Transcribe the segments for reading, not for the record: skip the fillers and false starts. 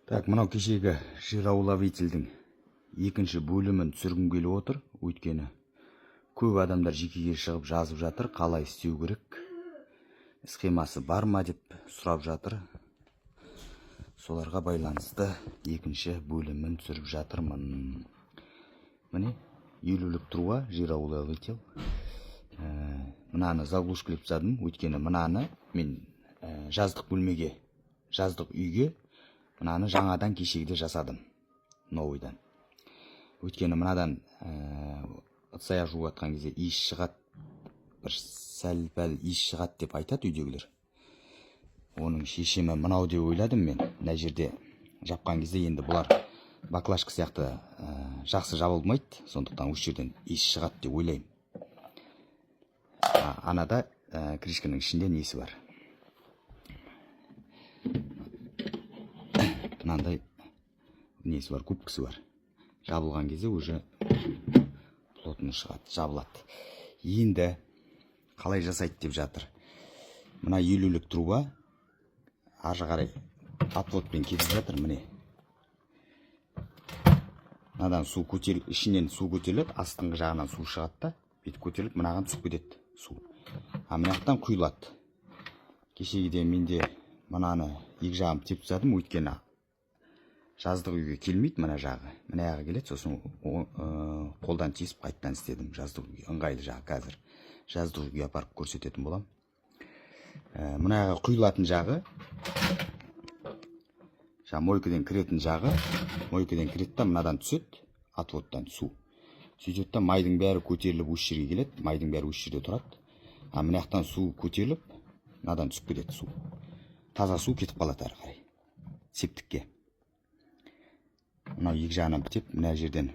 Так, мынау кешегі жироуловительдің екінші бөлімін түсіргім келіп отыр. Өйткені көп адамдар жекеге шығып жазып жатыр, қалай істеу керек, схемасы бар ма деп сұрап жатыр. Соларға байланысты екінші бөлімін түсіріп жатырмын. Міне, елулік труба жироуловитель. Мынаны заглушкілеп тастадым. Өйткені мынаны мен жаздық бөлмеге, жаздық үйге мынаны жаңадан кешегіде жасадым, новыйдан. Өйткені мынадан ыдыс-аяқ жуып жатқан кезде иіс шығады, бір сәл-пәл иіс шығады деп айтады үйдегілер. Оның шешімі мынау деп ойладым мен. Мына жерде жапқан кезде енді бұлар баклажка сияқты жақсы жабылмайды, сондықтан осы жерден иіс шығады деп ойлаймын. Анада крышканың ішінде несі бар? Мынандай несі бар, кубкасы бар. Жабылған кезде уже плотно шығады, жабылады. Енді қалай жасайды деп жатыр. Мына елулік труба арғы қарай отводпен кетіп жатыр, міне. Мынадан су көтеріліп, ішінен су көтеріліп, астыңғы жағынан су шығады да, бүйтіп көтеріліп, мынаған түсіп кетеді су. Мына жақтан құйылады. Кешегіде менде мынаны екі жағын тепіп тастадым, өйткені жаздық үйге келмейді мына жағы. Мына жағы келеді, сосын қолдан тесіп қайттан істедім жаздық үйге. Ыңғайлы жағы қазір. Жаздық үйге апарып көрсететін болам. Мына жағы құйылатын жағы. Мойкадан кіретін жағы. Мойкадан кіреді да, мынадан түседі, отводтан су. Сөйтеді да, майдың бәрі көтеріліп осы жерге келеді. Майдың бәрі осы жерде тұрады. Мына жақтан су көтеріліп, мынадан түсіп кетеді су. Таза су кетіп қалады әрі қарай. Септікке. Мынау екі жағынан бітеп, мына жерден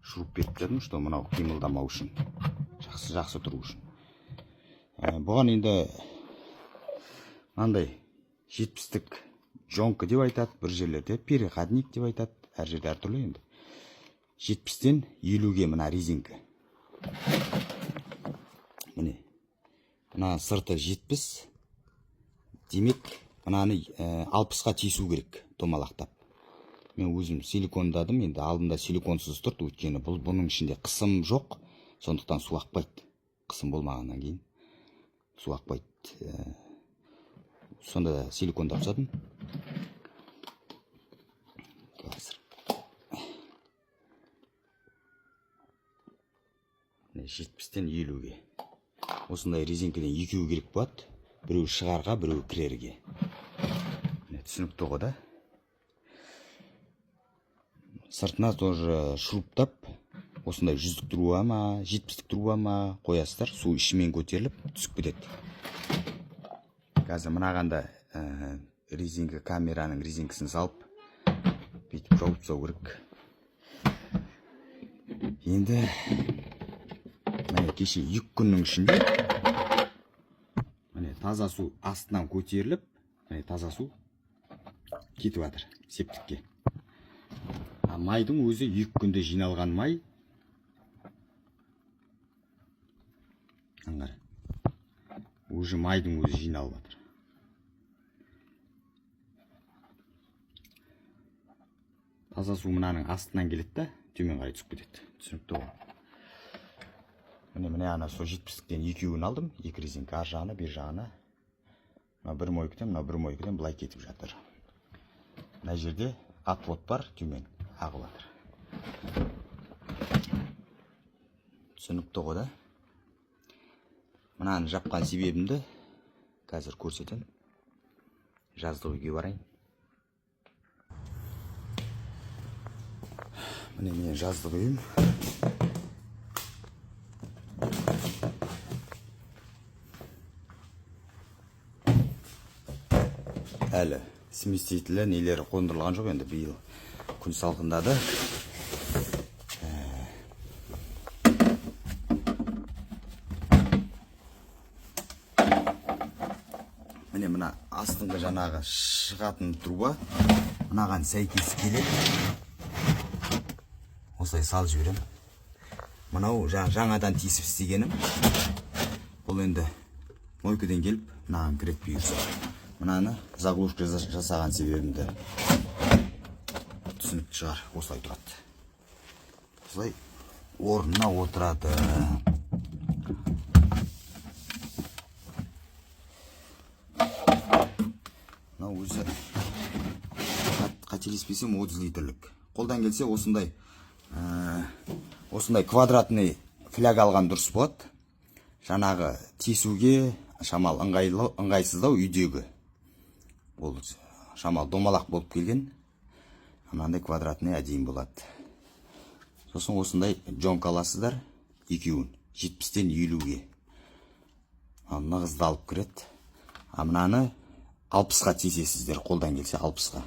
шуруп беріп тастадым, что мынау қимылдамау үшін, жақсы тұру үшін. Бұған енді мынандай 70-тік жонка деп айтады, бір жерлерде переходник деп айтады, әр жерде әртүрлі енді. 70-тен 50-ге мына резинка. Міне, мына сырты 70, демек мынаны 60-ға тесу керек, домалақтап. Мен өзім силикондадым, енді алдында силиконсыз тұрды, өйткені бұның ішінде қысым жоқ, сондықтан су ақпайды. Қысым болмағаннан кейін су ақпайды. Сонда да силикондап тастадым. Қазір 70-тен 50-ге. Осындай резинкеден екеу керек болады. Біреу шығарға, біреу кірерге. Түсінікті ғой да. Сыртына тоже шуруптап, осындай 100-тік труба ма, 70-тік труба ма қоясыздар, су ішімен көтеріліп түсіп кетеді. Қазір мынағанда резинка, камераның резинкасын салып, бүйтіп жауып тастау керек. Енді міне кеше 2 күннің ішінде міне таза су астынан көтеріліп, міне таза су кетіп жатыр септікке. Майдың өзі 2 күнде жиналған май. Аңғар. Уже майдың өзі жиналып жатыр. Таза су мынаның астынан келеді да, төмен қарай түсіп кетеді. Түсінікті ғой. Міне ана сол 70-тіктен екеуін алдым, 2 резинка ар жағына, бер жағына. Мына бір мойкадан, мына бір мойкадан былай кетіп жатыр. Мына жерде отвод бар, төмен ағып жатыр. Түсінікті ғой да. Мынаны жапқан себебімді қазір көрсетем. Жаздық үйге барайын. Міне мен жаздық үйім. Әлі сместителі нелері қондырылған жоқ, енді биыл күн салқындады. Міне мына астыңғы жаңағы шығатын труба мынаған сәйкес келеді. Осылай салып жіберем. Мынау жаңадан тесіп істегенім. Бұл енді мойкадан келіп мынаған кіреді бұйырса. мынаны заглушка жасаған себебімді түсінікті шығар. Осылай тұрады. Осылай орнына отырады. Мынау өзі қателеспесем 30 литрлік. Қолдан келсе осындай квадратный фляг алған дұрыс болады. Жаңағы тесуге шамал ыңғайсыздау үйдегі. Ол шамал домалақ болып келген. Мынандай квадратный әдейін болады. Сосын осындай жонка аласыздар, екеуін 70-тен 50-ге. Нығызды алып кіреді. Мынаны 60-ға тесесіздер, қолдан келсе 60-ға.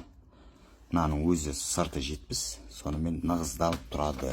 Мынаның өзі сырты 70, сонымен нығызды алып тұрады.